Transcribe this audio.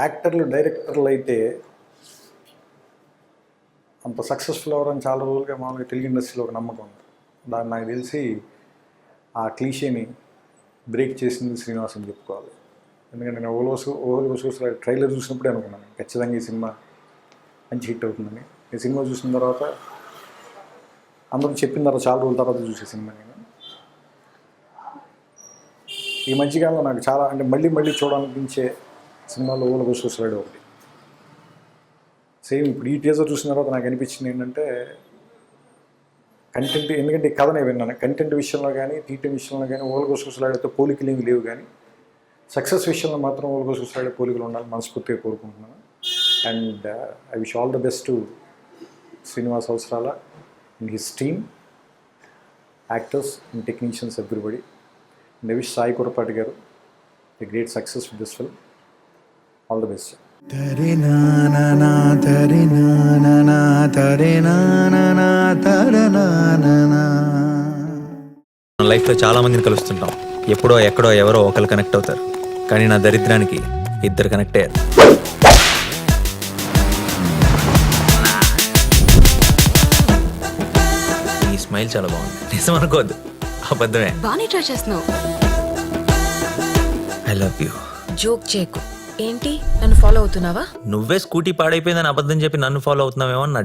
యాక్టర్లు డైరెక్టర్లు అయితే అంత సక్సెస్ఫుల్ అవ్వరని చాలా రోజులుగా మామూలుగా తెలుగు ఇండస్ట్రీలో ఒక నమ్మకం ఉంది. దాన్ని నాకు తెలిసి ఆ క్లీషేని బ్రేక్ చేసింది శ్రీనివాస్ అని చెప్పుకోవాలి. ఎందుకంటే నేను ఓహోలు ట్రైలర్ చూసినప్పుడే అనుకున్నాను ఖచ్చితంగా ఈ సినిమా మంచి హిట్ అవుతుందని. ఈ సినిమా చూసిన తర్వాత అందరూ చెప్పిన తర్వాత చాలా రోజుల తర్వాత చూసే సినిమా నేను. ఈ మధ్యకాలంలో నాకు చాలా అంటే మళ్ళీ చూడాలనిపించే సినిమాలో ఓహోలు ఒకటి. సేమ్ ఇప్పుడు ఈ టీజర్ చూసిన తర్వాత నాకు అనిపించింది ఏంటంటే కంటెంట్, ఎందుకంటే ఈ కథనే విన్నాను, కంటెంట్ విషయంలో కానీ టీటీఎం విషయంలో కానీ ఓలగోసులాడితో పోలికలు ఏమి లేవు, కానీ సక్సెస్ విషయంలో మాత్రం ఓలగోసులాడే పోలికలు ఉండాలని మనస్ఫూర్తిగా కోరుకుంటున్నాను. And I wish all the best to Srinivas Avasarala and his team, actors and technicians everybody. And I wish Sai Kurapati గారు a great success with this film. All the best. మన లైఫ్లో చాలా మందిని కలుస్తుంటాం. ఎప్పుడో ఎక్కడో ఎవరో ఒకరు కనెక్ట్ అవుతారు. కానీ నా దరిద్రానికి ఇద్దరు కనెక్ట్ అయ్యారు. ఈ స్మైల్ చాలా బాగుంది. నిజం అనుకోవద్దు, అబద్ధమే. బానే ట్రై చేస్తున్నావు. I love you. జోక్ చేయకు. ఏంటి నన్ను ఫాలో అవుతున్నావా? నువ్వే స్కూటీ పాడైపోయిందని అబద్ధం చెప్పి నన్ను ఫాలో అవుతున్నావేమో అని నా